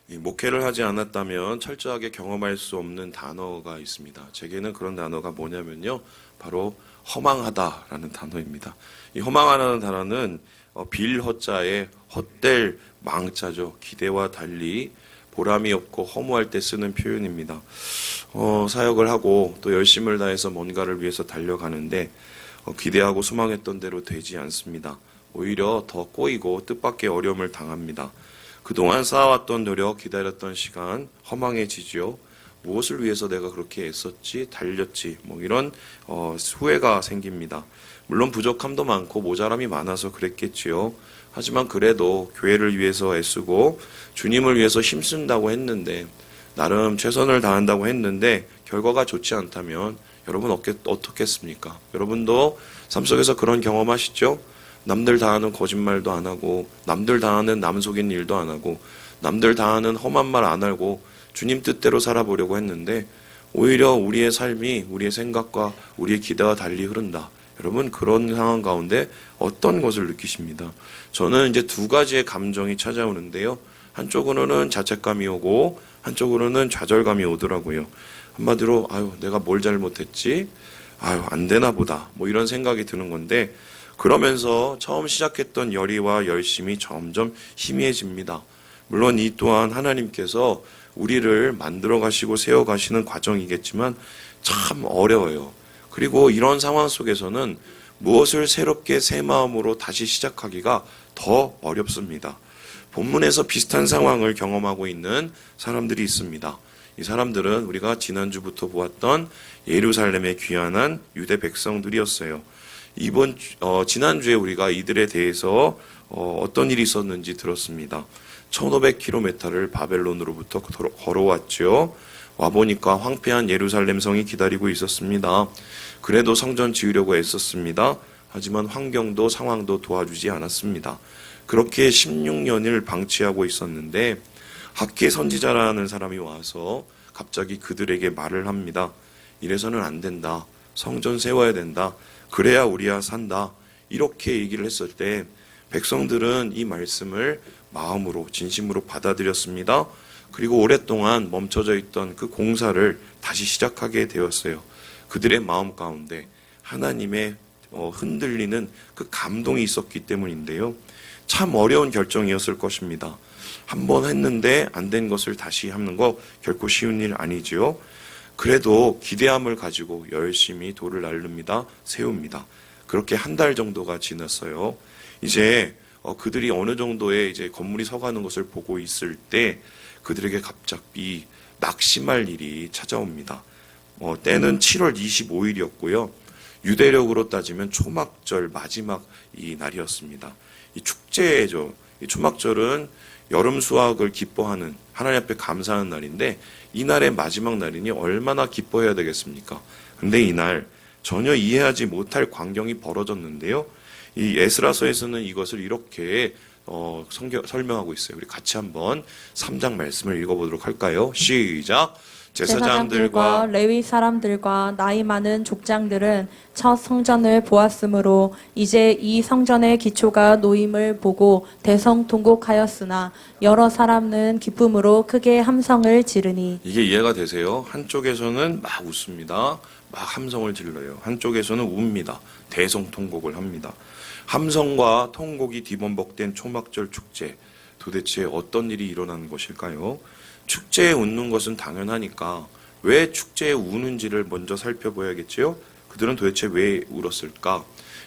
이 목회를 하지 않았다면 철저하게 경험할 수 없는 단어가 있습니다. 제게는 그런 단어가 뭐냐면요. 바로 허망하다라는 단어입니다. 이 허망하다는 단어는 빌허자의 헛될 망자죠. 기대와 달리 보람이 없고 허무할 때 쓰는 표현입니다. 사역을 하고 또 열심을 다해서 뭔가를 위해서 달려가는데 기대하고 소망했던 대로 되지 않습니다. 오히려 더 꼬이고 뜻밖의 어려움을 당합니다. 그동안 쌓아왔던 노력, 기다렸던 시간 허망해지지요. 무엇을 위해서 내가 그렇게 애썼지, 달렸지, 이런 후회가 생깁니다. 물론 부족함도 많고 모자람이 많아서 그랬겠지요. 하지만 그래도 교회를 위해서 애쓰고 주님을 위해서 힘쓴다고 했는데, 나름 최선을 다한다고 했는데 결과가 좋지 않다면 여러분 어떻겠습니까? 여러분도 삶 속에서 그런 경험하시죠? 남들 다 하는 거짓말도 안 하고, 남들 다 하는 남 속인 일도 안 하고, 남들 다 하는 험한 말 안 하고 주님 뜻대로 살아보려고 했는데 오히려 우리의 삶이 우리의 생각과 우리의 기대와 달리 흐른다. 여러분, 그런 상황 가운데 어떤 것을 느끼십니다? 저는 이제 두 가지의 감정이 찾아오는데요. 한쪽으로는 자책감이 오고 한쪽으로는 좌절감이 오더라고요. 한마디로 내가 뭘 잘못했지? 안 되나 보다. 이런 생각이 드는 건데, 그러면서 처음 시작했던 열의와 열심이 점점 희미해집니다. 물론 이 또한 하나님께서 우리를 만들어 가시고 세워 가시는 과정이겠지만 참 어려워요. 그리고 이런 상황 속에서는 무엇을 새롭게 새 마음으로 다시 시작하기가 더 어렵습니다. 본문에서 비슷한 상황을 경험하고 있는 사람들이 있습니다. 이 사람들은 우리가 지난주부터 보았던 예루살렘에 귀환한 유대 백성들이었어요. 지난주에 우리가 이들에 대해서 어떤 일이 있었는지 들었습니다. 1500km를 바벨론으로부터 걸어왔죠. 와보니까 황폐한 예루살렘 성이 기다리고 있었습니다. 그래도 성전 지으려고 애썼습니다. 하지만 환경도 상황도 도와주지 않았습니다. 그렇게 16년을 방치하고 있었는데 학계 선지자라는 사람이 와서 갑자기 그들에게 말을 합니다. 이래서는 안 된다. 성전 세워야 된다. 그래야 우리야 산다. 이렇게 얘기를 했을 때 백성들은 이 말씀을 마음으로 진심으로 받아들였습니다. 그리고 오랫동안 멈춰져 있던 그 공사를 다시 시작하게 되었어요. 그들의 마음 가운데 하나님의 흔들리는 그 감동이 있었기 때문인데요. 참 어려운 결정이었을 것입니다. 한 번 했는데 안 된 것을 다시 하는 거 결코 쉬운 일 아니지요. 그래도 기대함을 가지고 열심히 돌을 날릅니다. 세웁니다. 그렇게 한 달 정도가 지났어요. 이제 그들이 어느 정도의 이제 건물이 서가는 것을 보고 있을 때 그들에게 갑자기 낙심할 일이 찾아옵니다. 때는 7월 25일이었고요. 유대력으로 따지면 초막절 마지막 이 날이었습니다. 이 축제죠. 이 초막절은 여름 수확을 기뻐하는, 하나님 앞에 감사하는 날인데 이 날의 마지막 날이니 얼마나 기뻐해야 되겠습니까? 근데 이날 전혀 이해하지 못할 광경이 벌어졌는데요. 이 에스라서에서는 이것을 이렇게 설명하고 있어요. 우리 같이 한번 3장 말씀을 읽어보도록 할까요? 시작! 제사장들과 레위 사람들과 나이 많은 족장들은 첫 성전을 보았으므로 이제 이 성전의 기초가 놓임을 보고 대성통곡하였으나 여러 사람은 기쁨으로 크게 함성을 지르니. 이게 이해가 되세요? 한쪽에서는 막 웃습니다. 막 함성을 질러요. 한쪽에서는 웁니다. 대성통곡을 합니다. 함성과 통곡이 뒤범벅된 초막절 축제. 도대체 어떤 일이 일어나는 것일까요? 축제에 웃는 것은 당연하니까 왜 축제에 우는지를 먼저 살펴봐야겠지요? 그들은 도대체 왜 울었을까?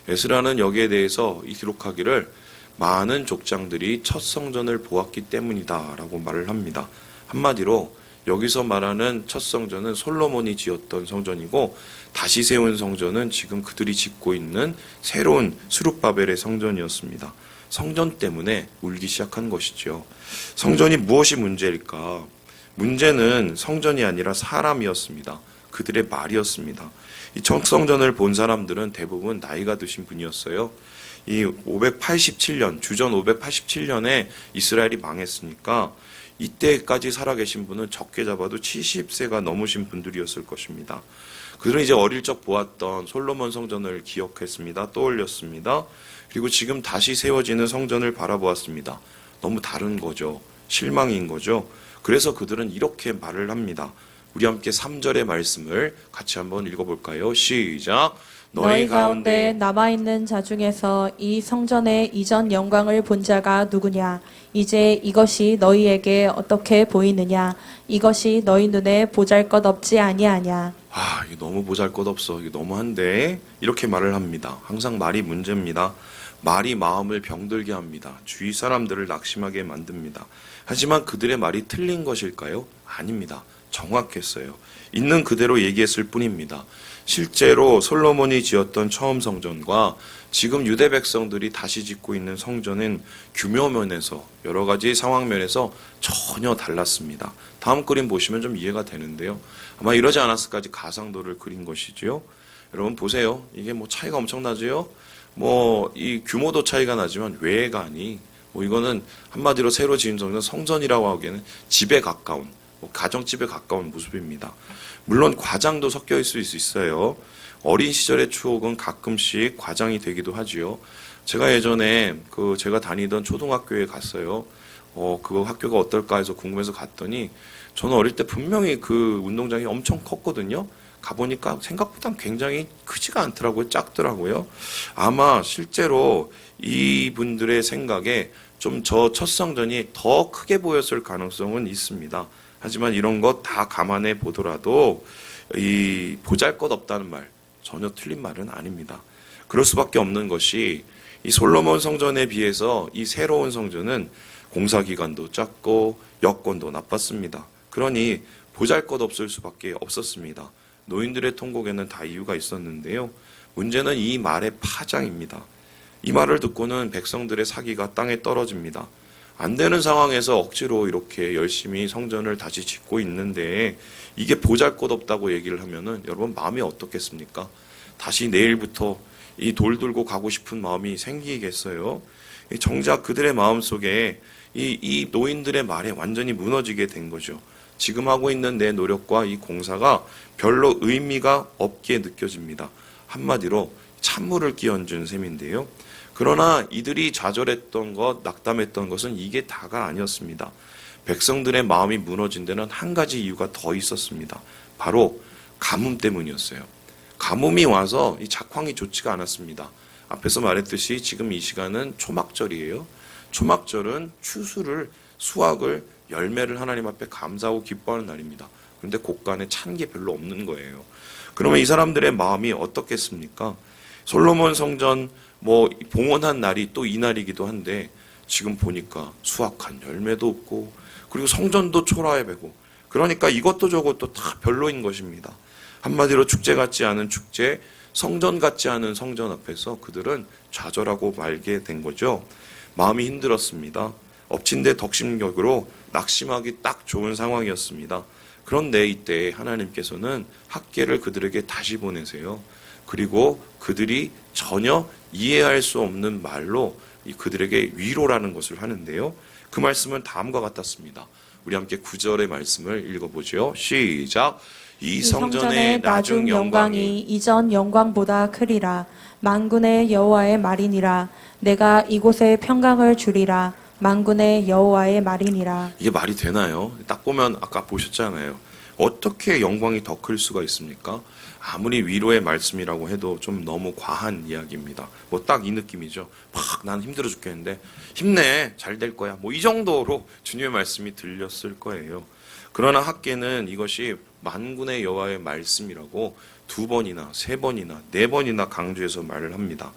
에스라는 여기에 대해서 기록하기를 많은 족장들이 첫 성전을 보았기 때문이다라고 말을 합니다. 한마디로 여기서 말하는 첫 성전은 솔로몬이 지었던 성전이고 다시 세운 성전은 지금 그들이 짓고 있는 새로운 스룹바벨의 성전이었습니다. 성전 때문에 울기 시작한 것이죠. 성전이 무엇이 문제일까? 문제는 성전이 아니라 사람이었습니다. 그들의 말이었습니다. 이 첫 성전을 본 사람들은 대부분 나이가 드신 분이었어요. 이 587년, 주전 587년에 이스라엘이 망했으니까 이때까지 살아계신 분은 적게 잡아도 70세가 넘으신 분들이었을 것입니다. 그들은 이제 어릴 적 보았던 솔로몬 성전을 기억했습니다. 떠올렸습니다. 그리고 지금 다시 세워지는 성전을 바라보았습니다. 너무 다른 거죠. 실망인 거죠. 그래서 그들은 이렇게 말을 합니다. 우리 함께 3절의 말씀을 같이 한번 읽어볼까요? 시작. 너희 가운데 남아있는 자 중에서 이 성전의 이전 영광을 본 자가 누구냐? 이제 이것이 너희에게 어떻게 보이느냐? 이것이 너희 눈에 보잘것없지 아니하냐? 이게 너무 보잘것없어. 이게 너무한데 이렇게 말을 합니다. 항상 말이 문제입니다. 말이 마음을 병들게 합니다. 주위 사람들을 낙심하게 만듭니다. 하지만 그들의 말이 틀린 것일까요? 아닙니다. 정확했어요. 있는 그대로 얘기했을 뿐입니다. 실제로 솔로몬이 지었던 처음 성전과 지금 유대 백성들이 다시 짓고 있는 성전은 규모 면에서 여러 가지 상황 면에서 전혀 달랐습니다. 다음 그림 보시면 좀 이해가 되는데요. 아마 이러지 않았을까지 가상도를 그린 것이지요. 여러분 보세요. 이게 뭐 차이가 엄청나지요? 뭐 이 규모도 차이가 나지만 외관이 이거는 한마디로 새로 지은 성전이라고 하기에는 집에 가까운 가정집에 가까운 모습입니다. 물론 과장도 섞여 있을 수 있어요. 어린 시절의 추억은 가끔씩 과장이 되기도 하지요. 제가 예전에 제가 다니던 초등학교에 갔어요. 그 학교가 어떨까 해서 궁금해서 갔더니 저는 어릴 때 분명히 그 운동장이 엄청 컸거든요. 가보니까 생각보다 굉장히 크지가 않더라고요. 작더라고요. 아마 실제로 이분들의 생각에 좀 저 첫 성전이 더 크게 보였을 가능성은 있습니다. 하지만 이런 것 다 감안해 보더라도 이 보잘것없다는 말 전혀 틀린 말은 아닙니다. 그럴 수밖에 없는 것이 이 솔로몬 성전에 비해서 이 새로운 성전은 공사 기간도 짧고 여건도 나빴습니다. 그러니 보잘것없을 수밖에 없었습니다. 노인들의 통곡에는 다 이유가 있었는데요. 문제는 이 말의 파장입니다. 이 말을 듣고는 백성들의 사기가 땅에 떨어집니다. 안 되는 상황에서 억지로 이렇게 열심히 성전을 다시 짓고 있는데 이게 보잘것없다고 얘기를 하면은 여러분 마음이 어떻겠습니까? 다시 내일부터 이 돌 들고 가고 싶은 마음이 생기겠어요? 정작 그들의 마음속에 이 노인들의 말에 완전히 무너지게 된 거죠. 지금 하고 있는 내 노력과 이 공사가 별로 의미가 없게 느껴집니다. 한마디로 찬물을 끼얹은 셈인데요. 그러나 이들이 좌절했던 것, 낙담했던 것은 이게 다가 아니었습니다. 백성들의 마음이 무너진 데는 한 가지 이유가 더 있었습니다. 바로 가뭄 때문이었어요. 가뭄이 와서 이 작황이 좋지가 않았습니다. 앞에서 말했듯이 지금 이 시간은 초막절이에요. 초막절은 추수를, 수확을, 열매를 하나님 앞에 감사하고 기뻐하는 날입니다. 그런데 곳간에 찬 게 별로 없는 거예요. 그러면 이 사람들의 마음이 어떻겠습니까? 솔로몬 성전 봉헌한 날이 또 이 날이기도 한데 지금 보니까 수확한 열매도 없고 그리고 성전도 초라해 배고 그러니까 이것도 저것도 다 별로인 것입니다. 한마디로 축제 같지 않은 축제, 성전 같지 않은 성전 앞에서 그들은 좌절하고 말게 된 거죠. 마음이 힘들었습니다. 엎친 데 덕심격으로 낙심하기 딱 좋은 상황이었습니다. 그런데 이때 하나님께서는 학계를 그들에게 다시 보내세요. 그리고 그들이 전혀 이해할 수 없는 말로 그들에게 위로라는 것을 하는데요. 그 말씀은 다음과 같았습니다. 우리 함께 9절의 말씀을 읽어보죠. 시작. 이 성전의 나중 영광이 이전 영광보다 크리라. 만군의 여호와의 말이니라. 내가 이곳에 평강을 주리라. 만군의 여호와의 말이니라. 이게 말이 되나요? 딱 보면 아까 보셨잖아요. 어떻게 영광이 더 클 수가 있습니까? 아무리 위로의 말씀이라고 해도 좀 너무 과한 이야기입니다. 딱 이 느낌이죠. 난 힘들어 죽겠는데 힘내, 잘 될 거야. 이 정도로 주님의 말씀이 들렸을 거예요. 그러나 학계는 이것이 만군의 여호와의 말씀이라고 2번이나 3번이나 4번이나 강조해서 말을 합니다.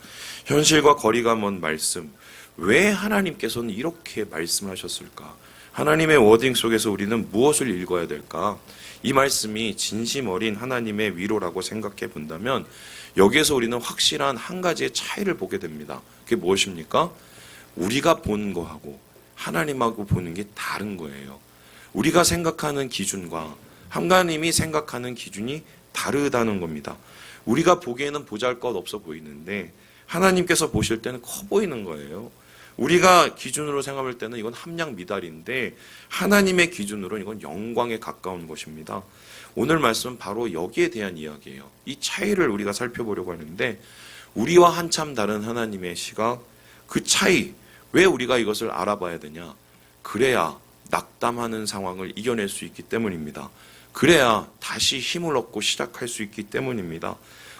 현실과 거리가 먼 말씀. 왜 하나님께서는 이렇게 말씀하셨을까? 하나님의 워딩 속에서 우리는 무엇을 읽어야 될까? 이 말씀이 진심 어린 하나님의 위로라고 생각해 본다면 여기에서 우리는 확실한 한 가지의 차이를 보게 됩니다. 그게 무엇입니까? 우리가 본 거하고 하나님하고 보는 게 다른 거예요. 우리가 생각하는 기준과 하나님이 생각하는 기준이 다르다는 겁니다. 우리가 보기에는 보잘것없어 보이는데 하나님께서 보실 때는 커 보이는 거예요. 우리가 기준으로 생각할 때는 이건 함량 미달인데 하나님의 기준으로는 이건 영광에 가까운 것입니다. 오늘 말씀은 바로 여기에 대한 이야기예요. 이 차이를 우리가 살펴보려고 하는데 우리와 한참 다른 하나님의 시각, 그 차이, 왜 우리가 이것을 알아봐야 되냐? 그래야 낙담하는 상황을 이겨낼 수 있기 때문입니다. 그래야 다시 힘을 얻고 시작할 수 있기 때문입니다.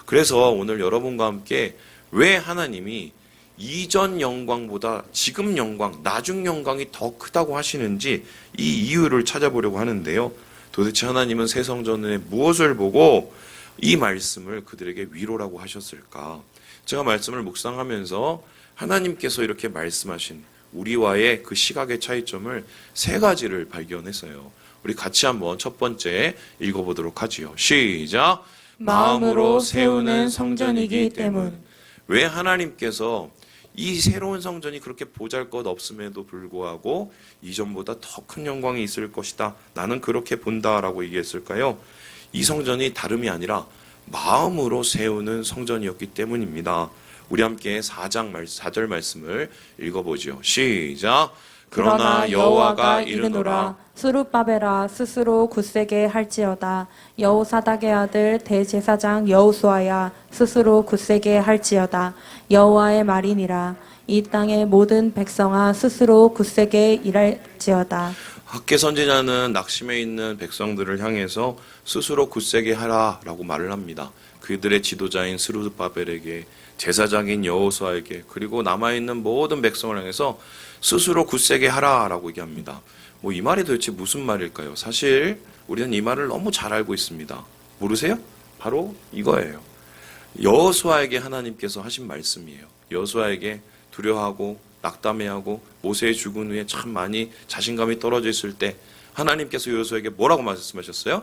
그래서 오늘 여러분과 함께 왜 하나님이 이전 영광보다 지금 영광, 나중 영광이 더 크다고 하시는지 이 이유를 찾아보려고 하는데요. 도대체 하나님은 새 성전에 무엇을 보고 이 말씀을 그들에게 위로라고 하셨을까? 제가 말씀을 묵상하면서 하나님께서 이렇게 말씀하신 우리와의 그 시각의 차이점을 세 가지를 발견했어요. 우리 같이 한번 첫 번째 읽어보도록 하지요. 시작! 마음으로 세우는 성전이기 때문. 왜 하나님께서 이 새로운 성전이 그렇게 보잘것없음에도 불구하고 이전보다 더 큰 영광이 있을 것이다, 나는 그렇게 본다라고 얘기했을까요? 이 성전이 다름이 아니라 마음으로 세우는 성전이었기 때문입니다. 우리 함께 4절 말씀을 읽어보죠. 시작! 그러나 여호와가 이르노라 스룹바벨아 스스로 굳세게 할지어다. 여호사닥의 아들 대제사장 여호수아야 스스로 굳세게 할지어다. 여호와의 말이니라. 이 땅의 모든 백성아 스스로 굳세게 일할지어다. 학계 선지자는 낙심해 있는 백성들을 향해서 스스로 굳세게 하라라고 말을 합니다. 그들의 지도자인 스룹바벨에게, 제사장인 여호수아에게, 그리고 남아있는 모든 백성을 향해서 스스로 굳세게 하라라고 얘기합니다. 이 말이 도대체 무슨 말일까요? 사실 우리는 이 말을 너무 잘 알고 있습니다. 모르세요? 바로 이거예요. 여호수아에게 하나님께서 하신 말씀이에요. 여호수아에게 두려워하고 낙담해하고 모세의 죽은 후에 참 많이 자신감이 떨어져 있을 때 하나님께서 여호수아에게 뭐라고 말씀하셨어요?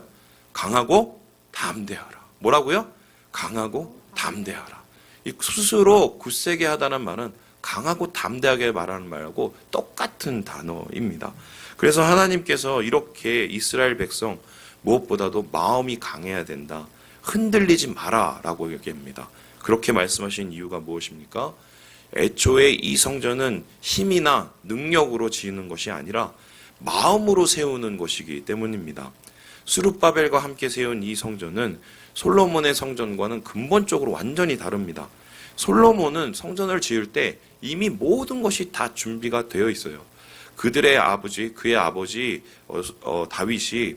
강하고 담대하라. 뭐라고요? 강하고 담대하라. 이 스스로 굳세게 하다는 말은 강하고 담대하게 말하는 말하고 똑같은 단어입니다. 그래서 하나님께서 이렇게 이스라엘 백성 무엇보다도 마음이 강해야 된다, 흔들리지 마라 라고 얘기합니다. 그렇게 말씀하신 이유가 무엇입니까? 애초에 이 성전은 힘이나 능력으로 지은 것이 아니라 마음으로 세우는 것이기 때문입니다. 스룹바벨과 함께 세운 이 성전은 솔로몬의 성전과는 근본적으로 완전히 다릅니다. 솔로몬은 성전을 지을 때 이미 모든 것이 다 준비가 되어 있어요. 그의 아버지 다윗이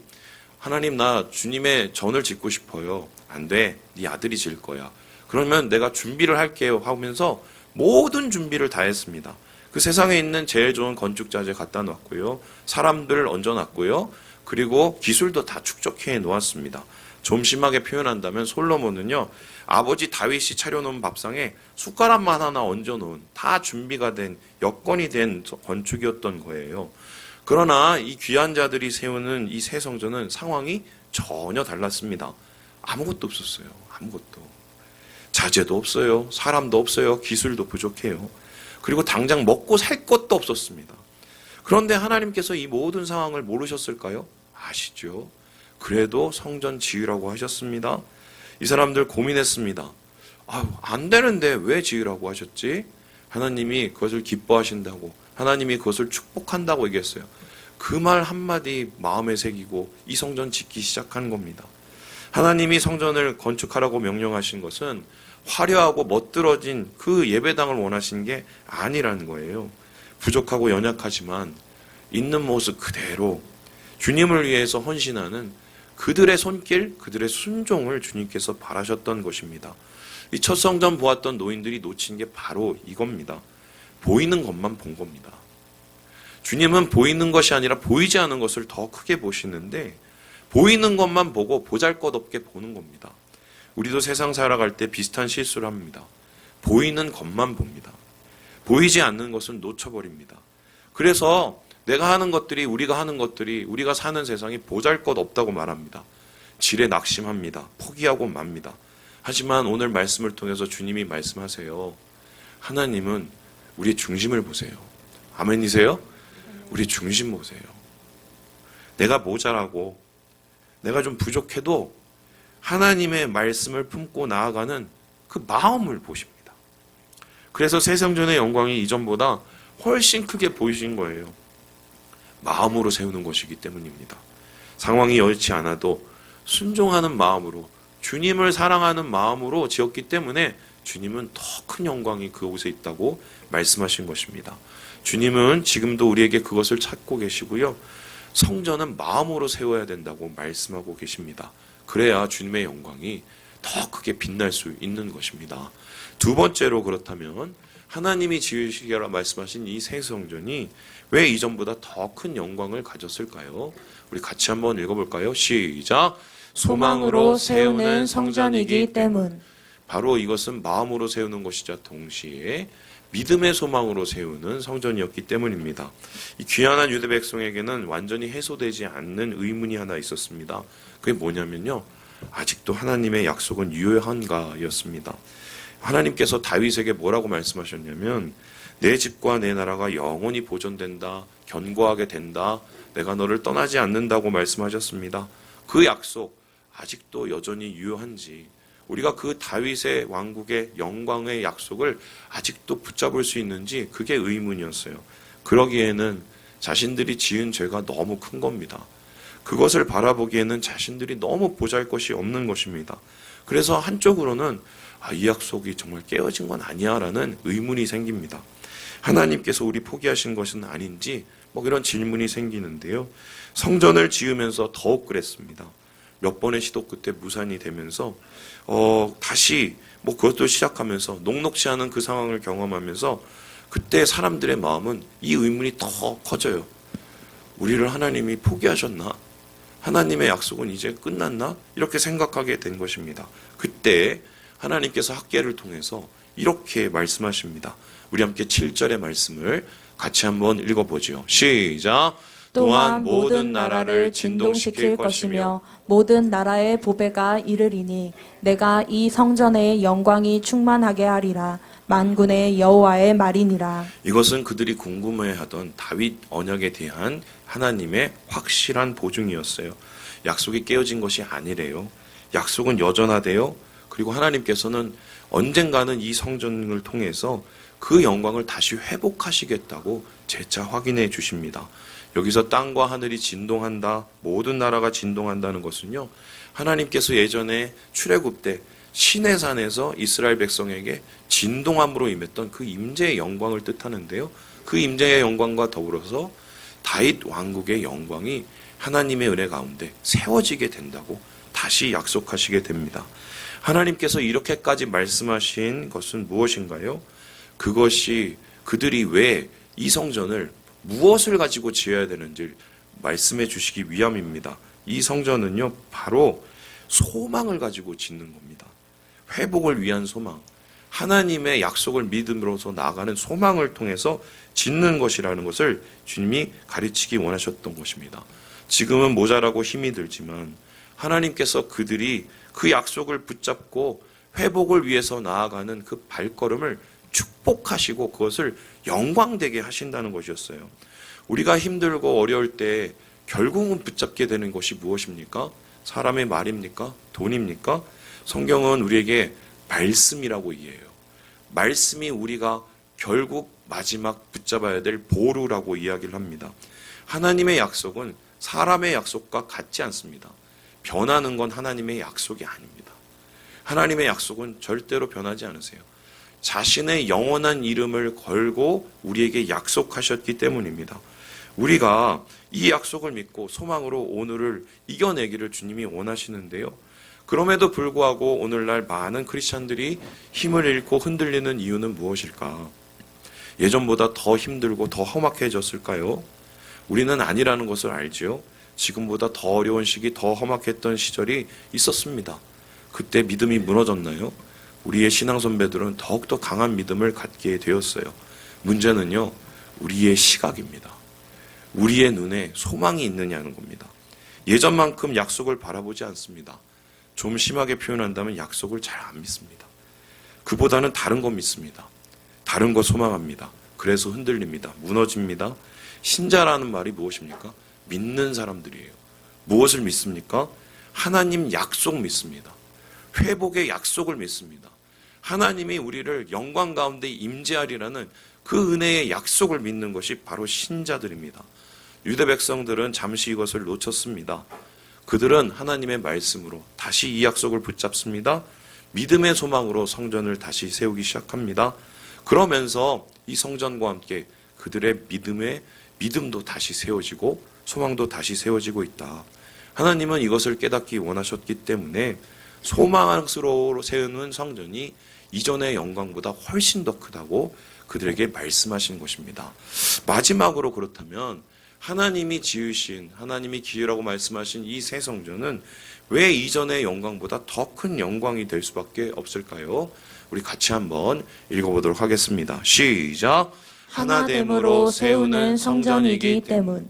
하나님, 나 주님의 전을 짓고 싶어요. 안 돼. 네 아들이 질 거야. 그러면 내가 준비를 할게요 하면서 모든 준비를 다 했습니다. 그 세상에 있는 제일 좋은 건축자재 갖다 놨고요. 사람들을 얹어놨고요. 그리고 기술도 다 축적해 놓았습니다. 좀 심하게 표현한다면 솔로몬은요, 아버지 다윗이 차려놓은 밥상에 숟가락만 하나 얹어놓은, 다 준비가 된, 여건이 된 건축이었던 거예요. 그러나 이 귀한 자들이 세우는 이 새 성전은 상황이 전혀 달랐습니다. 아무것도 없었어요. 아무것도. 자재도 없어요. 사람도 없어요. 기술도 부족해요. 그리고 당장 먹고 살 것도 없었습니다. 그런데 하나님께서 이 모든 상황을 모르셨을까요? 아시죠? 그래도 성전 지으라고 하셨습니다. 이 사람들 고민했습니다. 안 되는데 왜 지으라고 하셨지? 하나님이 그것을 기뻐하신다고, 하나님이 그것을 축복한다고 얘기했어요. 그 말 한마디 마음에 새기고 이 성전 짓기 시작한 겁니다. 하나님이 성전을 건축하라고 명령하신 것은 화려하고 멋들어진 그 예배당을 원하신 게 아니라는 거예요. 부족하고 연약하지만 있는 모습 그대로 주님을 위해서 헌신하는 그들의 손길, 그들의 순종을 주님께서 바라셨던 것입니다. 이 첫 성전 보았던 노인들이 놓친 게 바로 이겁니다. 보이는 것만 본 겁니다. 주님은 보이는 것이 아니라 보이지 않은 것을 더 크게 보시는데, 보이는 것만 보고 보잘것없게 보는 겁니다. 우리도 세상 살아갈 때 비슷한 실수를 합니다. 보이는 것만 봅니다. 보이지 않는 것은 놓쳐버립니다. 그래서 내가 하는 것들이, 우리가 하는 것들이, 우리가 사는 세상이 보잘것없다고 말합니다. 지레 낙심합니다. 포기하고 맙니다. 하지만 오늘 말씀을 통해서 주님이 말씀하세요. 하나님은 우리의 중심을 보세요. 아멘이세요? 우리 중심 보세요. 내가 모자라고, 내가 좀 부족해도 하나님의 말씀을 품고 나아가는 그 마음을 보십니다. 그래서 새 성전의 영광이 이전보다 훨씬 크게 보이신 거예요. 마음으로 세우는 것이기 때문입니다. 상황이 여의치 않아도 순종하는 마음으로, 주님을 사랑하는 마음으로 지었기 때문에 주님은 더 큰 영광이 그곳에 있다고 말씀하신 것입니다. 주님은 지금도 우리에게 그것을 찾고 계시고요. 성전은 마음으로 세워야 된다고 말씀하고 계십니다. 그래야 주님의 영광이 더 크게 빛날 수 있는 것입니다. 두 번째로 그렇다면 하나님이 지으시기라 말씀하신 이 새 성전이 왜 이전보다 더 큰 영광을 가졌을까요? 우리 같이 한번 읽어볼까요? 시작! 소망으로 세우는 성전이기 때문. 바로 이것은 마음으로 세우는 것이자 동시에 믿음의 소망으로 세우는 성전이었기 때문입니다. 이 귀한한 유대 백성에게는 완전히 해소되지 않는 의문이 하나 있었습니다. 그게 뭐냐면요. 아직도 하나님의 약속은 유효한가였습니다. 하나님께서 다윗에게 뭐라고 말씀하셨냐면 내 집과 내 나라가 영원히 보존된다. 견고하게 된다. 내가 너를 떠나지 않는다고 말씀하셨습니다. 그 약속 아직도 여전히 유효한지 우리가 그 다윗의 왕국의 영광의 약속을 아직도 붙잡을 수 있는지 그게 의문이었어요. 그러기에는 자신들이 지은 죄가 너무 큰 겁니다. 그것을 바라보기에는 자신들이 너무 보잘것이 없는 것입니다. 그래서 한쪽으로는 이 약속이 정말 깨어진 건 아니야 라는 의문이 생깁니다. 하나님께서 우리 포기하신 것은 아닌지 이런 질문이 생기는데요. 성전을 지으면서 더욱 그랬습니다. 몇 번의 시도 끝에 무산이 되면서 다시 그것도 시작하면서 녹록지 않은 그 상황을 경험하면서 그때 사람들의 마음은 이 의문이 더 커져요. 우리를 하나님이 포기하셨나? 하나님의 약속은 이제 끝났나? 이렇게 생각하게 된 것입니다. 그때 하나님께서 학계를 통해서 이렇게 말씀하십니다. 우리 함께 7절의 말씀을 같이 한번 읽어보죠. 시작! 또한 모든 나라를 진동시킬 것이며 모든 나라의 보배가 이르리니 내가 이 성전의 영광이 충만하게 하리라. 만군의 여호와의 말이니라. 이것은 그들이 궁금해하던 다윗 언약에 대한 하나님의 확실한 보증이었어요. 약속이 깨어진 것이 아니래요. 약속은 여전하대요. 그리고 하나님께서는 언젠가는 이 성전을 통해서 그 영광을 다시 회복하시겠다고 재차 확인해 주십니다. 여기서 땅과 하늘이 진동한다, 모든 나라가 진동한다는 것은요, 하나님께서 예전에 출애굽 때 시내산에서 이스라엘 백성에게 진동함으로 임했던 그 임재의 영광을 뜻하는데요. 그 임재의 영광과 더불어서 다윗 왕국의 영광이 하나님의 은혜 가운데 세워지게 된다고 다시 약속하시게 됩니다. 하나님께서 이렇게까지 말씀하신 것은 무엇인가요? 그것이 그들이 왜 이 성전을 무엇을 가지고 지어야 되는지 말씀해 주시기 위함입니다. 이 성전은요, 바로 소망을 가지고 짓는 겁니다. 회복을 위한 소망. 하나님의 약속을 믿음으로서 나아가는 소망을 통해서 짓는 것이라는 것을 주님이 가르치기 원하셨던 것입니다. 지금은 모자라고 힘이 들지만 하나님께서 그들이 그 약속을 붙잡고 회복을 위해서 나아가는 그 발걸음을 축복하시고 그것을 영광되게 하신다는 것이었어요. 우리가 힘들고 어려울 때 결국은 붙잡게 되는 것이 무엇입니까? 사람의 말입니까? 돈입니까? 성경은 우리에게 말씀이라고 이해해요. 말씀이 우리가 결국 마지막 붙잡아야 될 보루라고 이야기를 합니다. 하나님의 약속은 사람의 약속과 같지 않습니다. 변하는 건 하나님의 약속이 아닙니다. 하나님의 약속은 절대로 변하지 않으세요. 자신의 영원한 이름을 걸고 우리에게 약속하셨기 때문입니다. 우리가 이 약속을 믿고 소망으로 오늘을 이겨내기를 주님이 원하시는데요. 그럼에도 불구하고 오늘날 많은 크리스찬들이 힘을 잃고 흔들리는 이유는 무엇일까? 예전보다 더 힘들고 더 험악해졌을까요? 우리는 아니라는 것을 알지요. 지금보다 더 어려운 시기, 더 험악했던 시절이 있었습니다. 그때 믿음이 무너졌나요? 우리의 신앙 선배들은 더욱더 강한 믿음을 갖게 되었어요. 문제는요, 우리의 시각입니다. 우리의 눈에 소망이 있느냐는 겁니다. 예전만큼 약속을 바라보지 않습니다. 좀 심하게 표현한다면 약속을 잘 안 믿습니다. 그보다는 다른 거 믿습니다. 다른 거 소망합니다. 그래서 흔들립니다. 무너집니다. 신자라는 말이 무엇입니까? 믿는 사람들이에요. 무엇을 믿습니까? 하나님 약속 믿습니다. 회복의 약속을 믿습니다. 하나님이 우리를 영광 가운데 임재하리라는 그 은혜의 약속을 믿는 것이 바로 신자들입니다. 유대 백성들은 잠시 이것을 놓쳤습니다. 그들은 하나님의 말씀으로 다시 이 약속을 붙잡습니다. 믿음의 소망으로 성전을 다시 세우기 시작합니다. 그러면서 이 성전과 함께 그들의 믿음도 다시 세워지고 소망도 다시 세워지고 있다. 하나님은 이것을 깨닫기 원하셨기 때문에 소망스러워 세우는 성전이 이전의 영광보다 훨씬 더 크다고 그들에게 말씀하신 것입니다. 마지막으로 그렇다면 하나님이 지으신, 하나님이 기으라고 말씀하신 이 새 성전은 왜 이전의 영광보다 더 큰 영광이 될 수밖에 없을까요? 우리 같이 한번 읽어보도록 하겠습니다. 시작! 하나됨으로 세우는 성전이기 때문.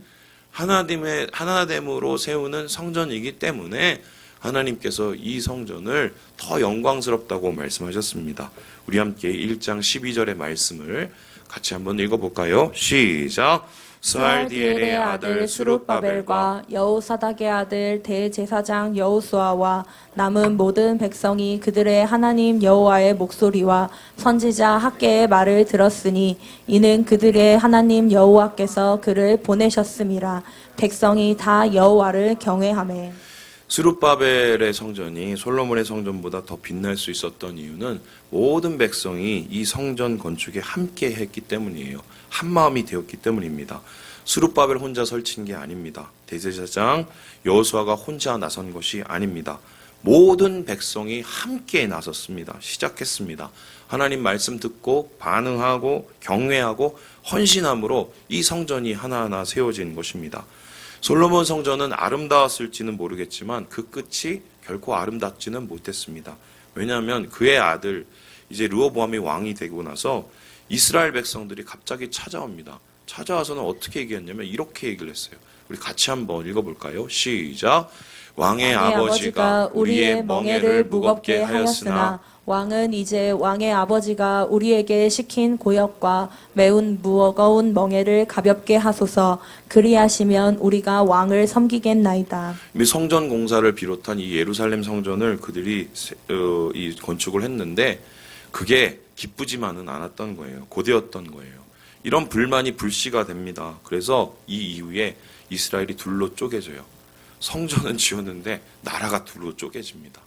하나됨으로 세우는 성전이기 때문에 하나님께서 이 성전을 더 영광스럽다고 말씀하셨습니다. 우리 함께 1장 12절의 말씀을 같이 한번 읽어볼까요? 시작! 스알디엘의 아들 수룹바벨과 여호사닥의 아들 대제사장 여호수아와 남은 모든 백성이 그들의 하나님 여호와의 목소리와 선지자 학개의 말을 들었으니 이는 그들의 하나님 여호와께서 그를 보내셨음이라. 백성이 다 여호와를 경외하매. 스룹바벨의 성전이 솔로몬의 성전보다 더 빛날 수 있었던 이유는 모든 백성이 이 성전 건축에 함께 했기 때문이에요. 한 마음이 되었기 때문입니다. 스룹바벨 혼자 설치한 게 아닙니다. 대제사장 여호수아가 혼자 나선 것이 아닙니다. 모든 백성이 함께 나섰습니다. 시작했습니다. 하나님 말씀 듣고 반응하고 경외하고 헌신함으로 이 성전이 하나하나 세워진 것입니다. 솔로몬 성전은 아름다웠을지는 모르겠지만 그 끝이 결코 아름답지는 못했습니다. 왜냐하면 그의 아들 이제 르호보암이 왕이 되고 나서 이스라엘 백성들이 갑자기 찾아옵니다. 찾아와서는 어떻게 얘기했냐면 이렇게 얘기를 했어요. 우리 같이 한번 읽어볼까요? 시작! 왕의 아버지가 우리의 멍에를 무겁게 하였으나 왕은 이제 왕의 아버지가 우리에게 시킨 고역과 매운 무거운 멍에를 가볍게 하소서. 그리하시면 우리가 왕을 섬기겠나이다. 성전 공사를 비롯한 이 예루살렘 성전을 그들이 이 건축을 했는데 그게 기쁘지만은 않았던 거예요. 고되었던 거예요. 이런 불만이 불씨가 됩니다. 그래서 이 이후에 이스라엘이 둘로 쪼개져요. 성전은 지었는데 나라가 둘로 쪼개집니다.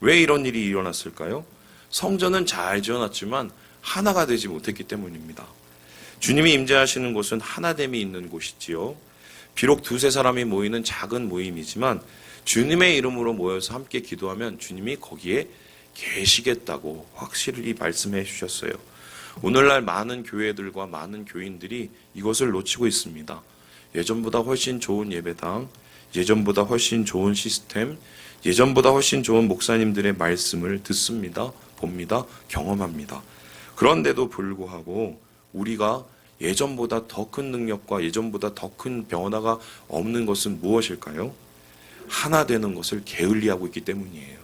왜 이런 일이 일어났을까요? 성전은 잘 지어놨지만 하나가 되지 못했기 때문입니다. 주님이 임재하시는 곳은 하나됨이 있는 곳이지요. 비록 두세 사람이 모이는 작은 모임이지만 주님의 이름으로 모여서 함께 기도하면 주님이 거기에 계시겠다고 확실히 말씀해 주셨어요. 오늘날 많은 교회들과 많은 교인들이 이것을 놓치고 있습니다. 예전보다 훨씬 좋은 예배당, 예전보다 훨씬 좋은 시스템, 예전보다 훨씬 좋은 목사님들의 말씀을 듣습니다. 봅니다. 경험합니다. 그런데도 불구하고 우리가 예전보다 더 큰 능력과 예전보다 더 큰 변화가 없는 것은 무엇일까요? 하나 되는 것을 게을리하고 있기 때문이에요.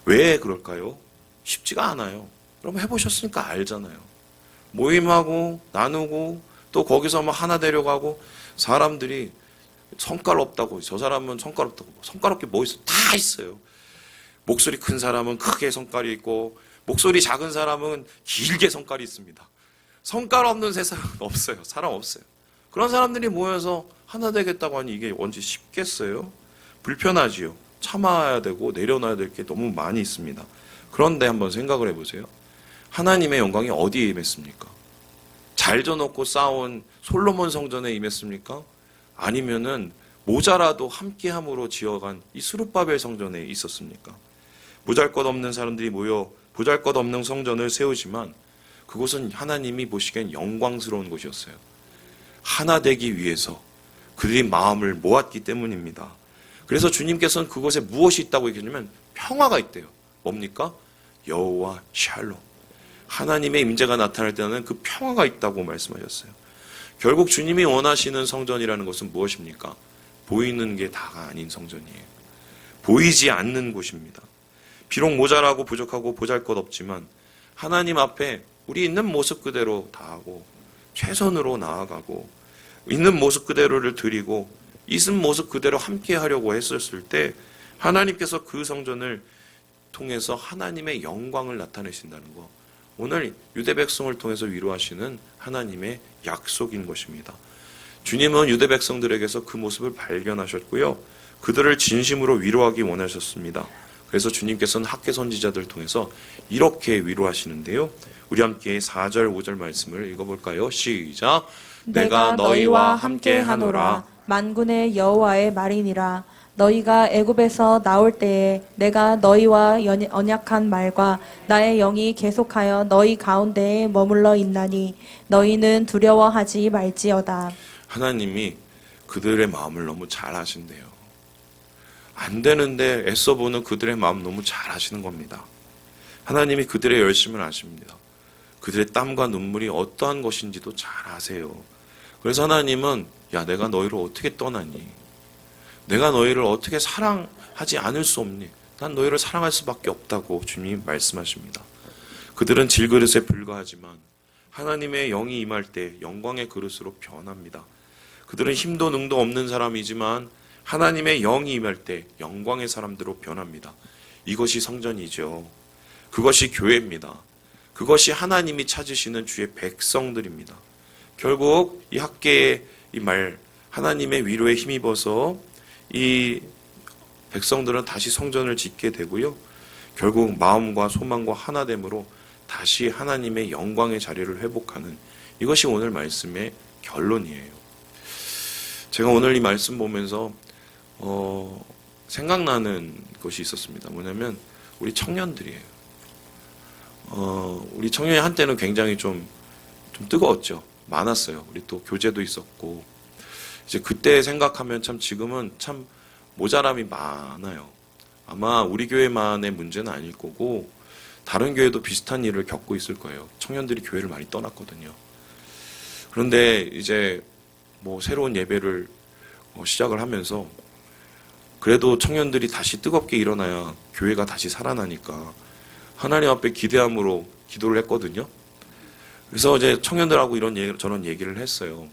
왜 그럴까요? 쉽지가 않아요. 여러분 해보셨으니까 알잖아요. 모임하고 나누고 또 거기서 막 하나 되려고 하고 사람들이 성깔 없다고 저 사람은 성깔 없다고 성깔 없게 뭐 있어? 다 있어요. 목소리 큰 사람은 크게 성깔이 있고 목소리 작은 사람은 길게 성깔이 있습니다. 성깔 없는 세상은 없어요. 사람 없어요. 그런 사람들이 모여서 하나 되겠다고 하니 이게 언제 쉽겠어요? 불편하지요. 참아야 되고 내려놔야 될 게 너무 많이 있습니다. 그런데 한번 생각을 해보세요. 하나님의 영광이 어디에 임했습니까? 잘 져놓고 쌓은 솔로몬 성전에 임했습니까? 아니면은 모자라도 함께함으로 지어간 이 스룹바벨 성전에 있었습니까? 보잘것없는 사람들이 모여 보잘것없는 성전을 세우지만 그곳은 하나님이 보시기엔 영광스러운 곳이었어요. 하나 되기 위해서 그들이 마음을 모았기 때문입니다. 그래서 주님께서는 그곳에 무엇이 있다고 얘기했냐면 평화가 있대요. 뭡니까? 여호와 샬롬. 하나님의 임재가 나타날 때는 그 평화가 있다고 말씀하셨어요. 결국 주님이 원하시는 성전이라는 것은 무엇입니까? 보이는 게 다가 아닌 성전이에요. 보이지 않는 곳입니다. 비록 모자라고 부족하고 보잘것없지만 하나님 앞에 우리 있는 모습 그대로 다하고 최선으로 나아가고 있는 모습 그대로를 드리고 있는 모습 그대로 함께 하려고 했었을 때 하나님께서 그 성전을 통해서 하나님의 영광을 나타내신다는 거. 오늘 유대 백성을 통해서 위로하시는 하나님의 약속인 것입니다. 주님은 유대 백성들에게서 그 모습을 발견하셨고요. 그들을 진심으로 위로하기 원하셨습니다. 그래서 주님께서는 학개 선지자들을 통해서 이렇게 위로하시는데요. 우리 함께 4절 5절 말씀을 읽어볼까요? 시작. 내가 너희와 함께 하노라. 만군의 여호와의 말이니라. 너희가 애굽에서 나올 때에 내가 너희와 언약한 말과 나의 영이 계속하여 너희 가운데에 머물러 있나니 너희는 두려워하지 말지어다. 하나님이 그들의 마음을 너무 잘 아신대요. 안 되는데 애써보는 그들의 마음 너무 잘 아시는 겁니다. 하나님이 그들의 열심을 아십니다. 그들의 땀과 눈물이 어떠한 것인지도 잘 아세요. 그래서 하나님은 야, 내가 너희를 어떻게 떠나니? 내가 너희를 어떻게 사랑하지 않을 수 없니? 난 너희를 사랑할 수밖에 없다고 주님이 말씀하십니다. 그들은 질그릇에 불과하지만 하나님의 영이 임할 때 영광의 그릇으로 변합니다. 그들은 힘도 능도 없는 사람이지만 하나님의 영이 임할 때 영광의 사람들로 변합니다. 이것이 성전이죠. 그것이 교회입니다. 그것이 하나님이 찾으시는 주의 백성들입니다. 결국 이 학개의 이 말, 하나님의 위로에 힘입어서 이 백성들은 다시 성전을 짓게 되고요. 결국 마음과 소망과 하나됨으로 다시 하나님의 영광의 자리를 회복하는, 이것이 오늘 말씀의 결론이에요. 제가 오늘 이 말씀 보면서 생각나는 것이 있었습니다. 뭐냐면 우리 청년들이에요. 우리 청년이 한때는 굉장히 좀 뜨거웠죠. 많았어요. 우리 또 교제도 있었고, 이제 그때 생각하면 참 지금은 참 모자람이 많아요. 아마 우리 교회만의 문제는 아닐 거고 다른 교회도 비슷한 일을 겪고 있을 거예요. 청년들이 교회를 많이 떠났거든요. 그런데 이제 뭐 새로운 예배를 시작을 하면서 그래도 청년들이 다시 뜨겁게 일어나야 교회가 다시 살아나니까 하나님 앞에 기대함으로 기도를 했거든요. 그래서 이제 청년들하고 저런 얘기를 했어요.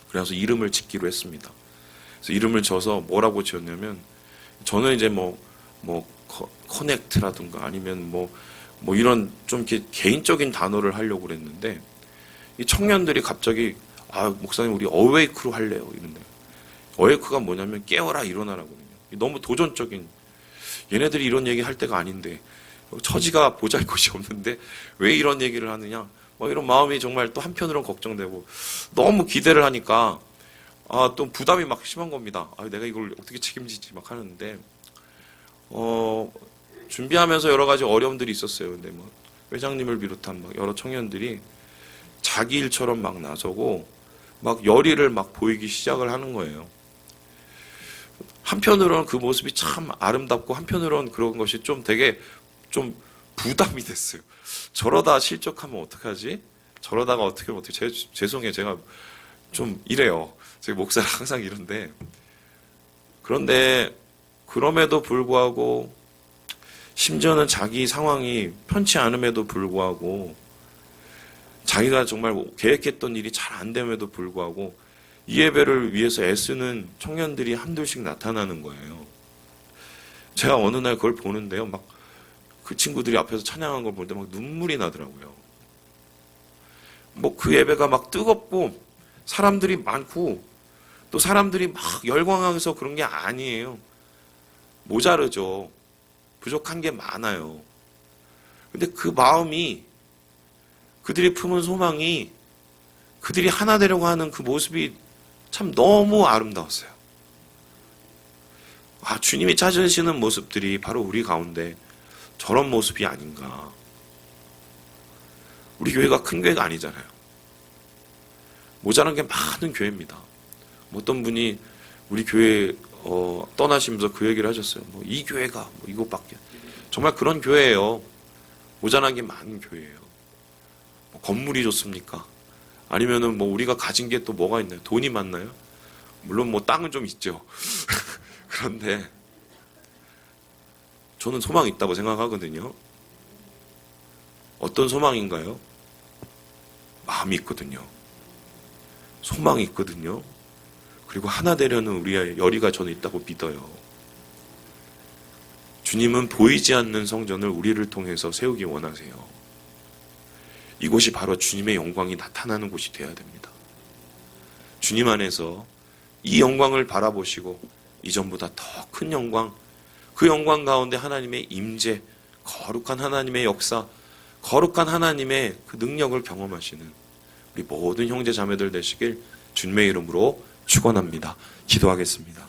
그래서 이름을 짓기로 했습니다. 그래서 이름을 져서 뭐라고 지었냐면, 저는 이제 커넥트라든가 아니면 뭐 이런 좀 이렇게 개인적인 단어를 하려고 그랬는데, 이 청년들이 갑자기 목사님 우리 어웨이크로 할래요 이런데, 어웨이크가 뭐냐면 깨어라 일어나라거든요. 너무 도전적인, 얘네들이 이런 얘기 할 때가 아닌데 처지가 보잘것이 없는데 왜 이런 얘기를 하느냐, 이런 마음이 정말 또 한편으로는 걱정되고, 너무 기대를 하니까 또 부담이 막 심한 겁니다. 내가 이걸 어떻게 책임지지 막 하는데, 준비하면서 여러 가지 어려움들이 있었어요. 근데 회장님을 비롯한 여러 청년들이 자기 일처럼 막 나서고 막 열의를 막 보이기 시작을 하는 거예요. 한편으로는 그 모습이 참 아름답고, 한편으로는 그런 것이 좀 되게 좀 부담이 됐어요. 저러다 실족하면 어떡하지? 저러다가 어떻게 죄송해요. 제가 좀 이래요. 제가 목사는 항상 이런데, 그런데 그럼에도 불구하고, 심지어는 자기 상황이 편치 않음에도 불구하고, 자기가 정말 계획했던 일이 잘 안 됨에도 불구하고 이 예배를 위해서 애쓰는 청년들이 한둘씩 나타나는 거예요. 제가 어느 날 그걸 보는데요, 막 그 친구들이 앞에서 찬양한 걸 볼 때 막 눈물이 나더라고요. 그 예배가 막 뜨겁고 사람들이 많고 또 사람들이 막 열광하면서 그런 게 아니에요. 모자르죠. 부족한 게 많아요. 근데 그 마음이, 그들이 품은 소망이, 그들이 하나 되려고 하는 그 모습이 참 너무 아름다웠어요. 주님이 찾으시는 모습들이 바로 우리 가운데 저런 모습이 아닌가. 우리 교회가 큰 교회가 아니잖아요. 모자란 게 많은 교회입니다. 어떤 분이 우리 교회 떠나시면서 그 얘기를 하셨어요. 이 교회가 이것밖에. 정말 그런 교회예요. 모자란 게 많은 교회예요. 건물이 좋습니까? 아니면은 우리가 가진 게 또 뭐가 있나요? 돈이 많나요? 물론 땅은 좀 있죠. 그런데 저는 소망이 있다고 생각하거든요. 어떤 소망인가요? 마음이 있거든요. 소망이 있거든요. 그리고 하나 되려는 우리의 열의가 저는 있다고 믿어요. 주님은 보이지 않는 성전을 우리를 통해서 세우기 원하세요. 이곳이 바로 주님의 영광이 나타나는 곳이 되어야 됩니다. 주님 안에서 이 영광을 바라보시고 이전보다 더 큰 영광, 그 영광 가운데 하나님의 임재, 거룩한 하나님의 역사, 거룩한 하나님의 그 능력을 경험하시는 우리 모든 형제 자매들 되시길 주님의 이름으로 축원합니다. 기도하겠습니다.